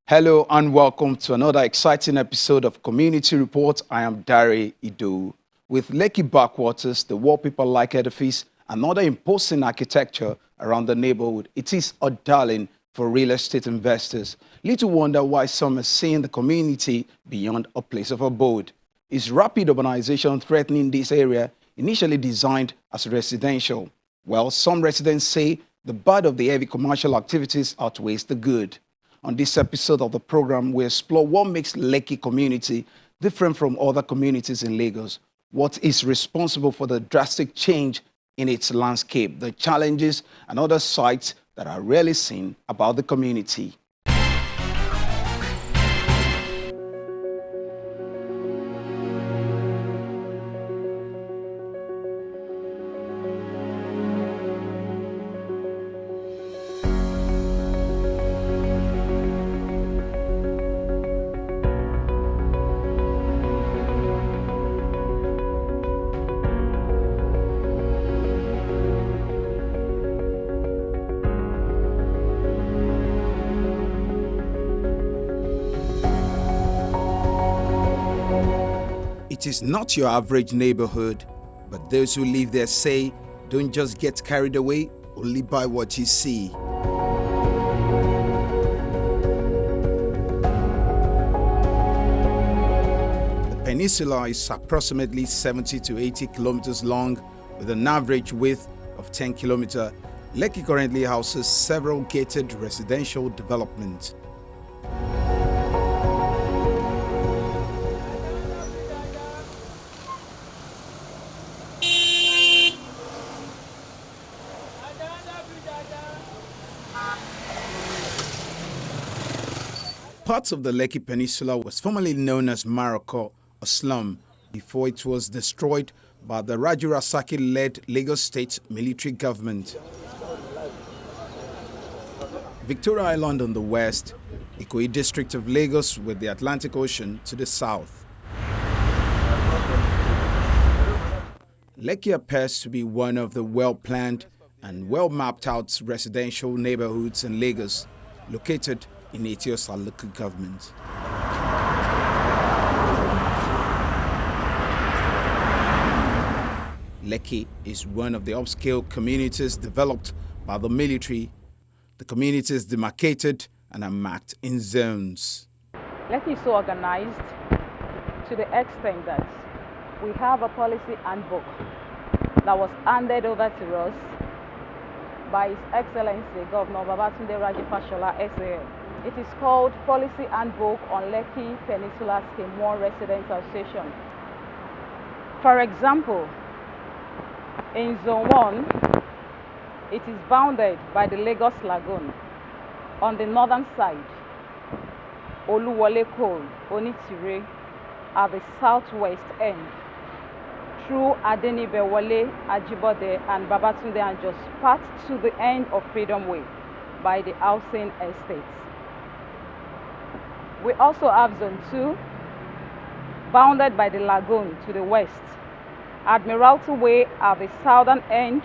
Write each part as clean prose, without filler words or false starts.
Hello and welcome to another exciting episode of Community Report. I am Dari Ido. With Lekki backwaters, the wallpaper-like edifice, and other imposing architecture around the neighborhood, it is a darling for real estate investors. Little wonder why some are seeing the community beyond a place of abode. Is rapid urbanization threatening this area, initially designed as residential? Well, some residents say the bad of the heavy commercial activities outweighs the good. On this episode of the program, we explore what makes Lekki community different from other communities in Lagos, what is responsible for the drastic change in its landscape, the challenges and other sides that are rarely seen about the community. It is not your average neighborhood, but those who live there say, don't just get carried away, only by what you see. The peninsula is approximately 70 to 80 kilometers long, with an average width of 10 kilometers. Lekki currently houses several gated residential developments. Parts of the Lekki Peninsula was formerly known as Morocco, a slum, before it was destroyed by the Rajurasaki-led Lagos State military government. Victoria Island on the west, Ikoyi district of Lagos with the Atlantic Ocean to the south. Lekki appears to be one of the well-planned and well-mapped-out residential neighborhoods in Lagos, located in Eti-Osa Local government. Lekki is one of the upscale communities developed by the military. The community is demarcated and are marked in zones. Lekki is so organized to the extent that we have a policy handbook that was handed over to us by His Excellency Governor Babatunde Raji Fashola SAN. It is called Policy Handbook on Lekki Peninsula Scheme 1 Residential Association. For example, in Zone 1, it is bounded by the Lagos Lagoon. On the northern side, Oluwole Cole, Onitire, at the southwest end, through Adenibewale, Ajibode, and Babatunde, and just part to the end of Freedom Way by the housing estates. We also have Zone 2, bounded by the lagoon to the west, Admiralty Way at the southern end,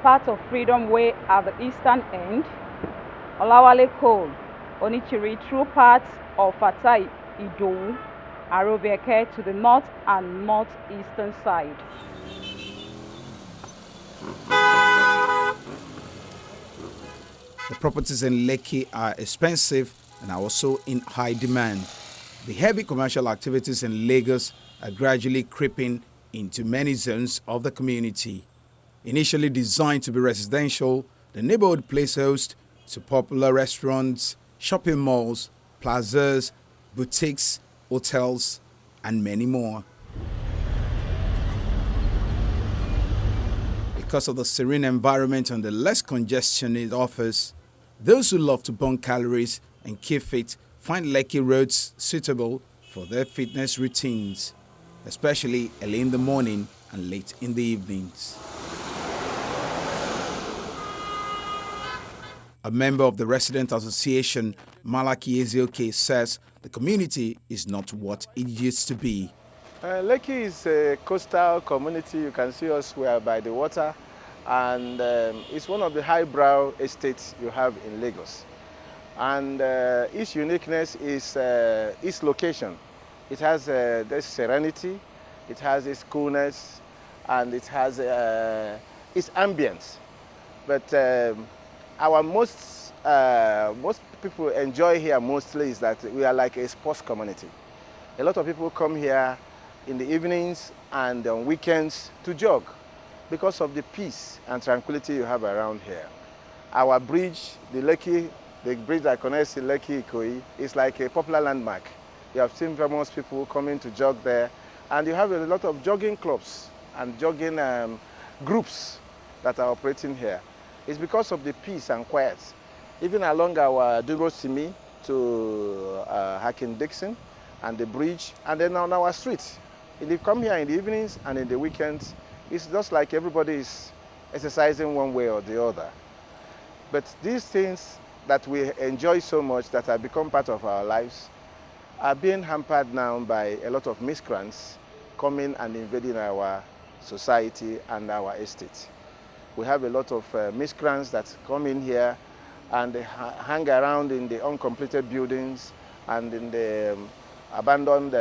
part of Freedom Way at the eastern end, Olawale Cole, Onitiri through parts of Fatai, Idowu, Arobieke to the north and northeastern side. The properties in Lekki are expensive and are also in high demand. The heavy commercial activities in Lagos are gradually creeping into many zones of the community. Initially designed to be residential, the neighborhood plays host to popular restaurants, shopping malls, plazas, boutiques, hotels, and many more. Because of the serene environment and the less congestion it offers, those who love to burn calories and keep fit find Lekki roads suitable for their fitness routines, especially early in the morning and late in the evenings. A member of the resident association, Malaki says the community is not what it used to be. Lekki is a coastal community. You can see us, we are by the water, and it's one of the highbrow estates you have in Lagos. And its uniqueness is its location. It has this serenity, it has its coolness, and it has its ambience. But our most people enjoy here mostly is that we are like a sports community. A lot of people come here in the evenings and on weekends to jog because of the peace and tranquility you have around here. Our bridge, the bridge that connects to Lekki Ikoyi, is like a popular landmark. You have seen famous people coming to jog there, and you have a lot of jogging clubs and jogging groups that are operating here. It's because of the peace and quiet. Even along our Dugo Simi to Hakin Dixon and the bridge, and then on our street. If you come here in the evenings and in the weekends, it's just like everybody is exercising one way or the other. But these things that we enjoy so much, that have become part of our lives, are being hampered now by a lot of miscreants coming and invading our society and our estate. We have a lot of miscreants that come in here and they hang around in the uncompleted buildings and in the abandoned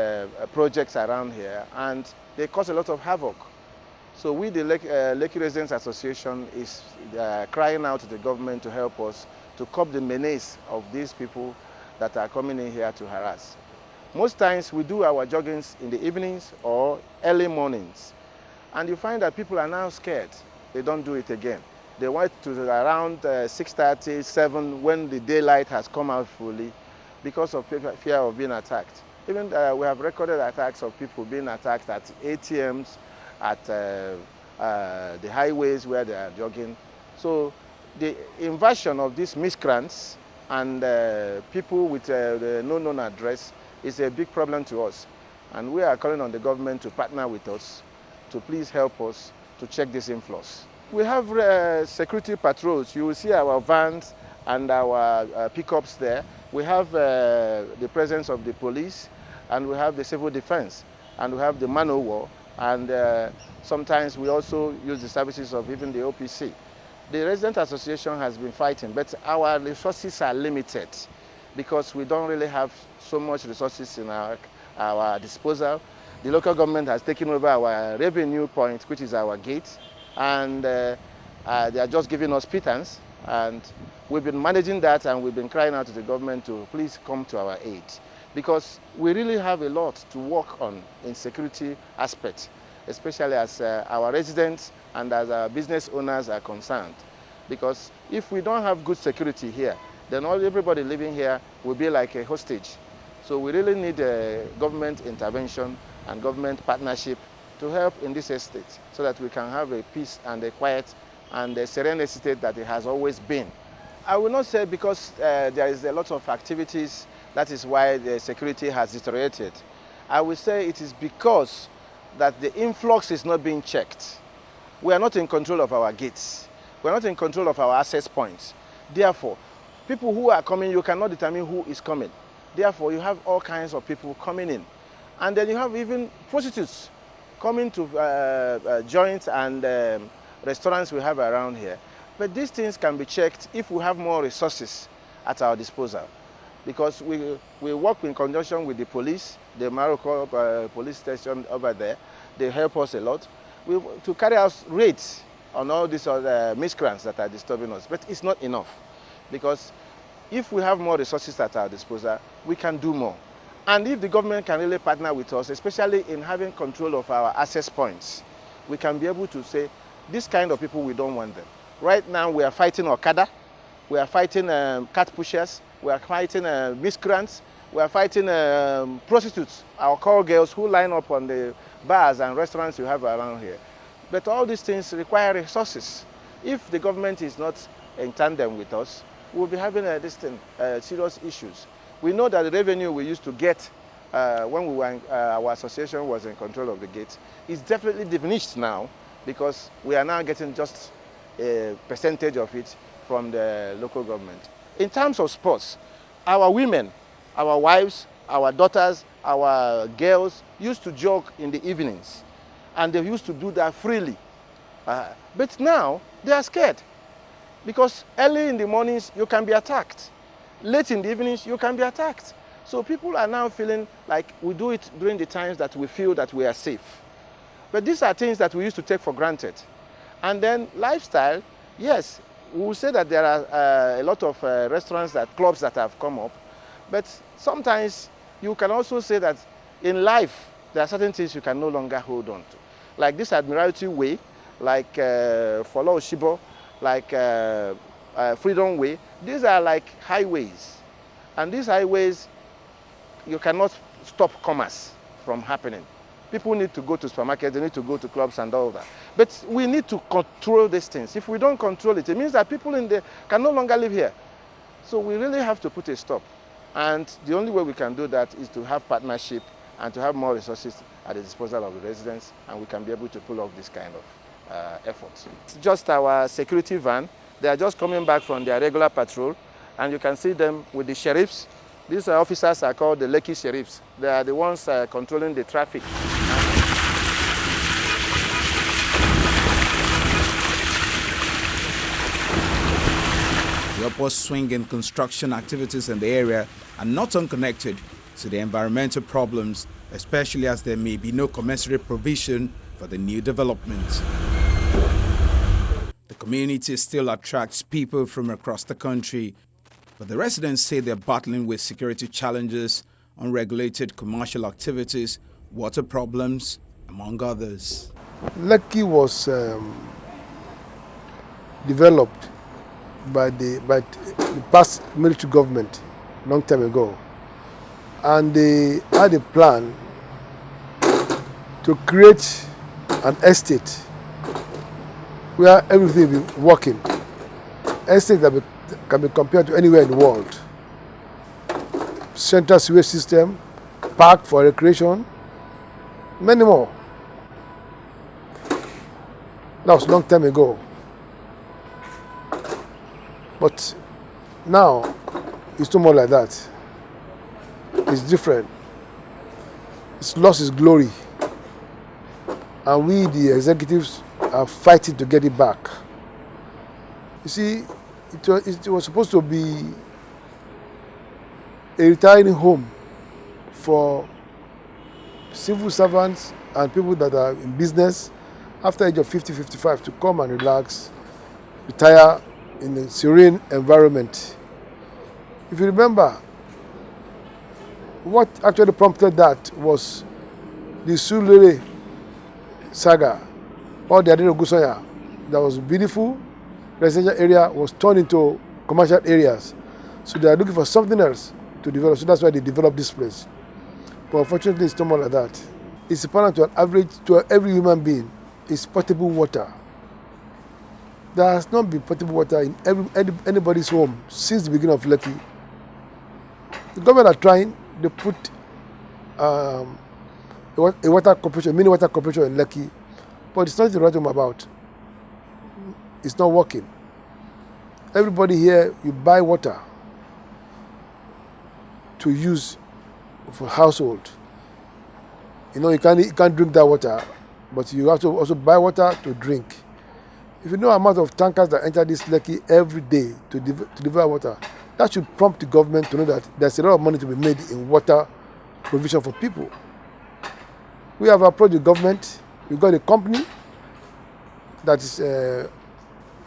projects around here, and they cause a lot of havoc. So we, the Lekki Residents Association, is crying out to the government to help us to curb the menace of these people that are coming in here to harass. Most times we do our joggings in the evenings or early mornings, and you find that people are now scared. They don't do it again. They wait to around 6:30, 7 when the daylight has come out fully because of fear of being attacked. Even we have recorded attacks of people being attacked at ATMs, at the highways where they are jogging. So the invasion of these miscreants and people with no known address is a big problem to us. And we are calling on the government to partner with us to please help us to check this influx. We have security patrols. You will see our vans and our pickups there. We have the presence of the police, and we have the civil defense, and we have the man o' war, and sometimes we also use the services of even the OPC. The Resident Association has been fighting, but our resources are limited because we don't really have so much resources in our disposal. The local government has taken over our revenue point, which is our gate, and they are just giving us pittance, and we've been managing that, and we've been crying out to the government to please come to our aid, because we really have a lot to work on in security aspects, especially as our residents and as our business owners are concerned. Because if we don't have good security here, then everybody living here will be like a hostage. So we really need government intervention and government partnership to help in this estate so that we can have a peace and a quiet and a serene estate that it has always been. I will not say because there is a lot of activities, that is why the security has deteriorated. I will say it is because that the influx is not being checked. We are not in control of our gates. We are not in control of our access points. Therefore, people who are coming, you cannot determine who is coming. Therefore, you have all kinds of people coming in. And then you have even prostitutes coming to joints and restaurants we have around here. But these things can be checked if we have more resources at our disposal. Because we work in conjunction with the police, the Morocco police station over there. They help us a lot to carry out raids on all these other miscreants that are disturbing us. But it's not enough, because if we have more resources at our disposal, we can do more. And if the government can really partner with us, especially in having control of our access points, we can be able to say, this kind of people, we don't want them. Right now, we are fighting Okada, we are fighting cat pushers, we are fighting miscreants, we are fighting prostitutes, our call girls who line up on the bars and restaurants you have around here. But all these things require resources. If the government is not in tandem with us, we'll be having serious issues. We know that the revenue we used to get when our association was in control of the gate is definitely diminished now, because we are now getting just a percentage of it from the local government. In terms of sports, our women, our wives, our daughters, our girls used to jog in the evenings, and they used to do that freely. But now they are scared, because early in the mornings you can be attacked. late in the evenings, you can be attacked. So people are now feeling like we do it during the times that we feel that we are safe. But these are things that we used to take for granted. And then lifestyle, yes, we will say that there are a lot of restaurants, clubs that have come up. But sometimes you can also say that in life, there are certain things you can no longer hold on to. Like this Admiralty Way, like Folo Oshibo, like Freedom Way. These are like highways. And these highways, you cannot stop commerce from happening. People need to go to supermarkets, they need to go to clubs and all that. But we need to control these things. If we don't control it, it means that people in there can no longer live here. So we really have to put a stop. And the only way we can do that is to have partnership and to have more resources at the disposal of the residents, and we can be able to pull off this kind of efforts. It's just our security van. They are just coming back from their regular patrol, and you can see them with the sheriffs. These officers are called the Lekki sheriffs. They are the ones controlling the traffic. The upward swing in construction activities in the area are not unconnected to the environmental problems, especially as there may be no commensurate provision for the new developments. The community still attracts people from across the country, but the residents say they're battling with security challenges, unregulated commercial activities, water problems, among others. Lekki was developed by the past military government long time ago, and they had a plan to create an estate where everything will be working. Estate that can be compared to anywhere in the world. Central sewage system, park for recreation, many more. That was a long time ago. But now, it's no more like that. It's different. It's lost its glory. And we, the executives, are fighting to get it back. You see, it was supposed to be a retiring home for civil servants and people that are in business after the age of 50, 55 to come and relax, retire in a serene environment. If you remember, what actually prompted that was the Sulere saga, or the Adeno Gusoya, that was beautiful residential area was turned into commercial areas. So they are looking for something else to develop. So that's why they developed this place. But unfortunately, it's no more like that. It's important to every human being is potable water. There has not been potable water in anybody's home since the beginning of Lekki. The government are trying. They put a water corporation, mini water corporation in Lekki, but it's nothing to write home about. It's not working. Everybody here, you buy water to use for household. You know, you can't drink that water, but you have to also buy water to drink. If you know the amount of tankers that enter this Lekki every day to deliver water, that should prompt the government to know that there's a lot of money to be made in water provision for people. We have approached the government. We've got a company that is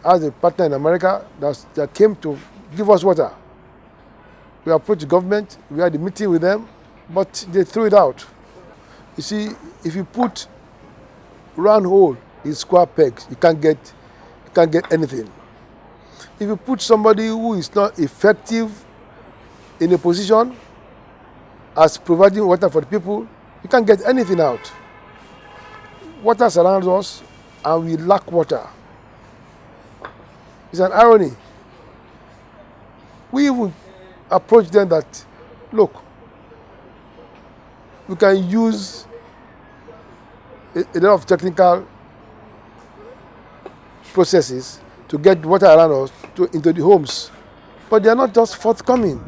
has a partner in America that came to give us water. We approached the government. We had a meeting with them, but they threw it out. You see, if you put round hole in square pegs, you can't get anything. If you put somebody who is not effective in a position as providing water for the people, you can't get anything out. Water surrounds us and we lack water. It's an irony. We even approach them that, look, we can use a lot of technical processes to get water around us into the homes, but they are not just forthcoming.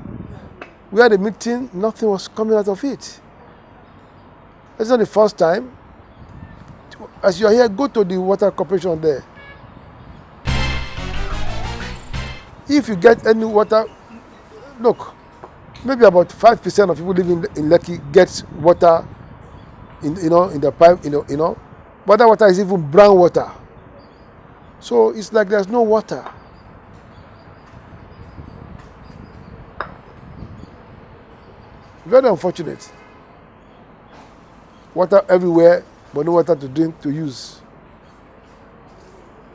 We had a meeting, nothing was coming out of it. It's not the first time. As you are here, go to the water corporation there. If you get any water, look, maybe about 5% of people living in Lekki gets water in the pipe, but that water is even brown water. So it's like there's no water. Very unfortunate. Water everywhere, but no water to drink, to use.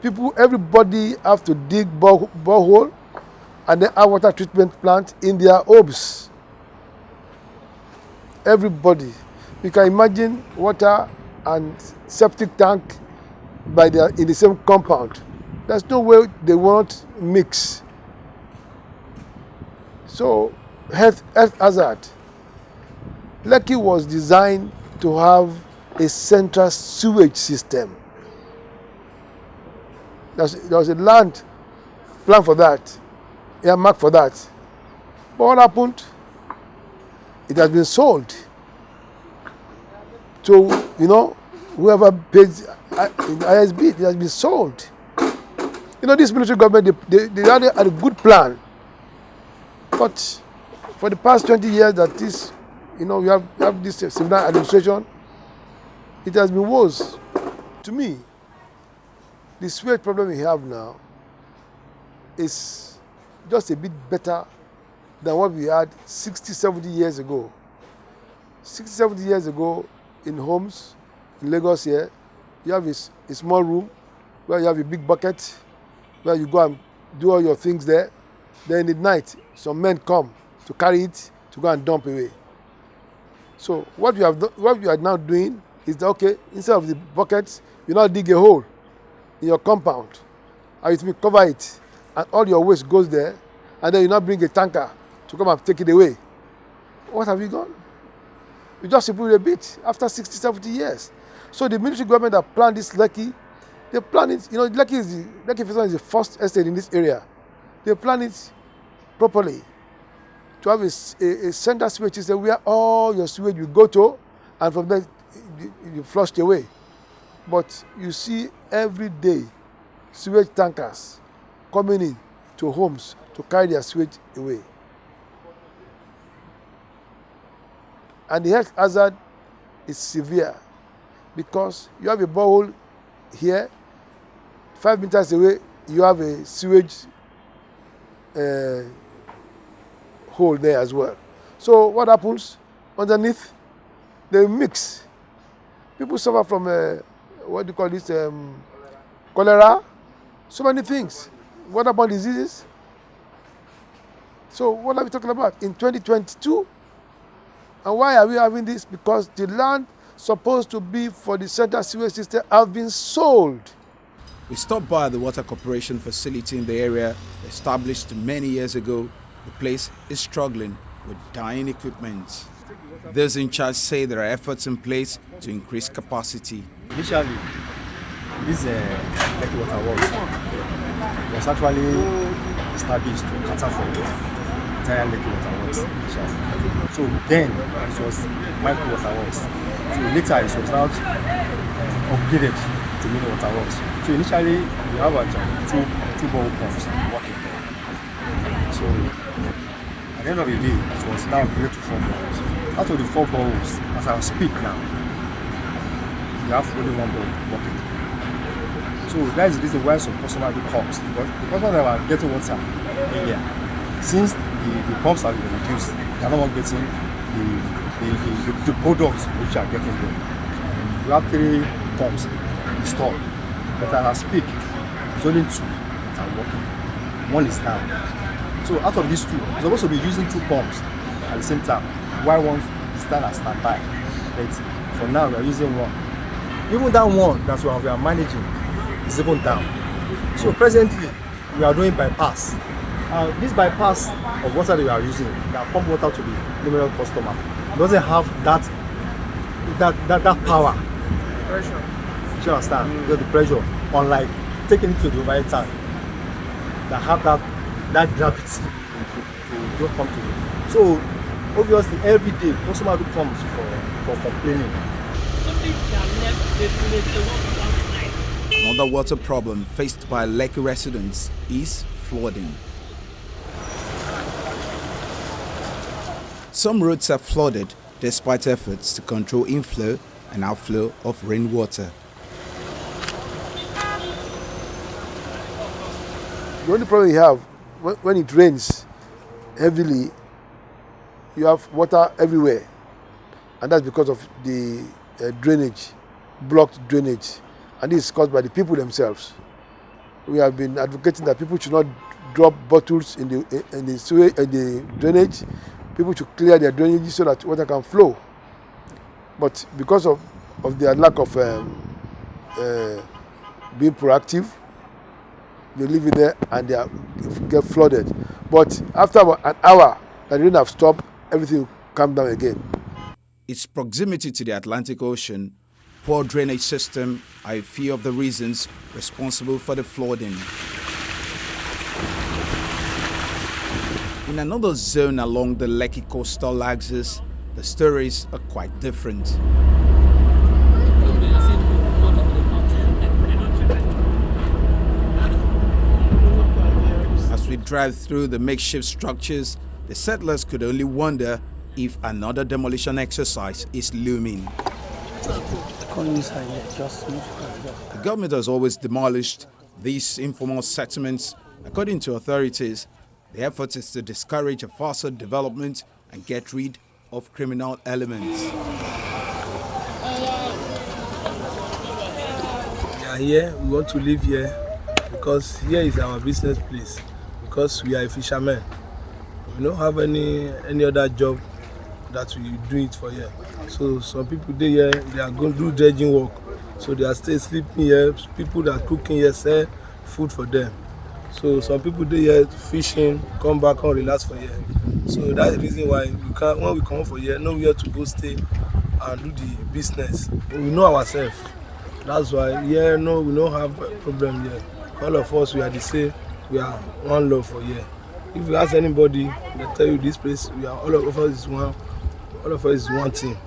Everybody have to dig borehole and then have water treatment plant in their homes. Everybody. You can imagine water and septic tank in the same compound. There's no way they won't mix. So health hazard. Lekki was designed to have a central sewage system. There was a land plan for that, earmarked for that. But what happened? It has been sold to, whoever pays in ISB. It has been sold. This military government, they had a good plan. But for the past 20 years that this, we have this similar administration, it has been worse. To me, the sewage problem we have now is just a bit better than what we had 60, 70 years ago. 60, 70 years ago, in homes in Lagos here, you have a small room where you have a big bucket where you go and do all your things there. Then in the night, some men come to carry it to go and dump away. So what you are now doing is that, okay, instead of the buckets, you now dig a hole in your compound, and it will cover it, and all your waste goes there, and then you now bring a tanker to come and take it away. What have you done? You just improved a bit after 60, 70 years. So the military government that planned this Lekki, they planned it, Lekki Peninsula is the first estate in this area. They planned it properly to have a central sewage system where all your sewage will go to, and from there you flushed away. But you see every day sewage tankers coming in to homes to carry their sewage away. And the health hazard is severe because you have a borehole here, 5 meters away you have a sewage hole there as well. So what happens underneath? They mix. People suffer from what do you call this? Cholera. So many things. Waterborne diseases. So what are we talking about in 2022? And why are we having this? Because the land supposed to be for the central sewage system have been sold. We stopped by the Water Corporation facility in the area established many years ago. The place is struggling with dying equipment. Those in charge say there are efforts in place to increase capacity. Initially, this Lekki Water Works was actually established to cater for the entire Lekki Water Works initially. So then it was micro water works. So later it was now upgraded to mini water works. So initially we have two borehole pumps working there. So at the end of the day it was now upgraded to 4 boreholes. Out of the 4 boreholes, as I speak now, we have only 1 borehole working. So that is the reason why some customers do comes. Because the customers that were getting water earlier, since the pumps have been reduced, they are no longer getting the products which are getting there. We have 3 pumps installed, but as I speak, it's only 2 that are working. 1 is down. So out of these 2, we're supposed to be using 2 pumps at the same time, while 1 is down as standby. But for now, we are using 1. Even that 1 that we are managing is even down. So presently, we are doing bypass. This bypass of water that we are using, that pump water to the numerous customer, doesn't have that power. Pressure. You understand? Because the pressure, unlike taking it to the overhead tank, that have that gravity to don't come to it. So obviously every day customer who comes for complaining. Another water problem faced by Lekki residents is flooding. Some roads are flooded despite efforts to control inflow and outflow of rainwater. The only problem you have, when it rains heavily, you have water everywhere. And that's because of the drainage, blocked drainage. And this is caused by the people themselves. We have been advocating that people should not drop bottles in the sewage, the drainage. People should clear their drainage so that water can flow. But because of their lack of being proactive, they leave it there and they get flooded. But after about an hour that the rain have stopped, everything will calm down again. Its proximity to the Atlantic Ocean, poor drainage system are a few of the reasons responsible for the flooding. In another zone along the Lekki coastal axis, the stories are quite different. As we drive through the makeshift structures, the settlers could only wonder if another demolition exercise is looming. The government has always demolished these informal settlements. According to authorities, the effort is to discourage a faster development and get rid of criminal elements. We are here, we want to live here because here is our business place, because we are fishermen. We don't have any other job that we do it for here. So some people they here, they are going to do dredging work. So they are still sleeping here. People that are cooking here sell food for them. So some people they here fishing, come back and relax for here. So that's the reason why we can, when we come for here, nowhere to go stay and do the business. We know ourselves. That's why here no, we don't have a problem here. All of us we are the same. We are one love for here. If you ask anybody, they tell you this place, we are all of us is one. All of us is one team.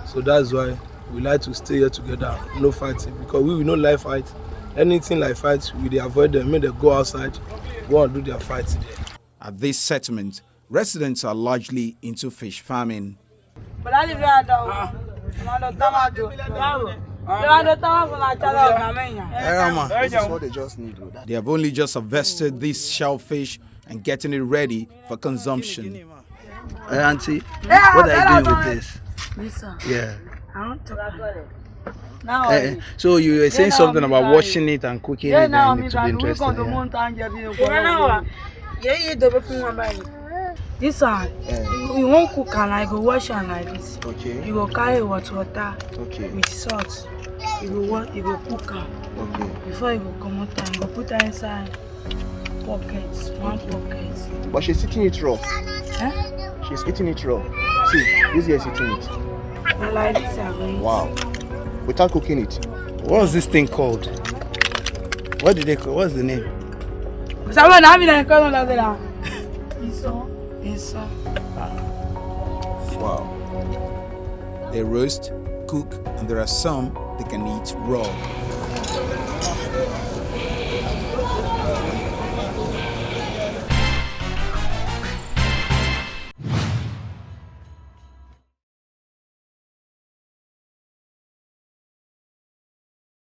So that's why we like to stay here together, no fighting, because we will not like fight. Anything like fight, we they avoid them, make them go outside, go and do their fights there. At this settlement, residents are largely into fish farming. This is what they just need. They have only just harvested this shellfish and getting it ready for consumption. Hey, Auntie, what are you doing with this? Listen, Yeah. I don't talk. Now, So you were saying something about washing it and cooking it, and it to be interesting. This one, you won't cook and I go wash and like this. Okay. You go carry water Okay. with salt. You go cook am. Okay. Before you go come out and go put her inside pockets, one pocket. But she's eating it raw. Eh? She's eating it raw. See, this is eating it. I like this. Wow. Without cooking it. What's this thing called? What did they call? What's the name? Wow. They roast, cook, and there are some they can eat raw.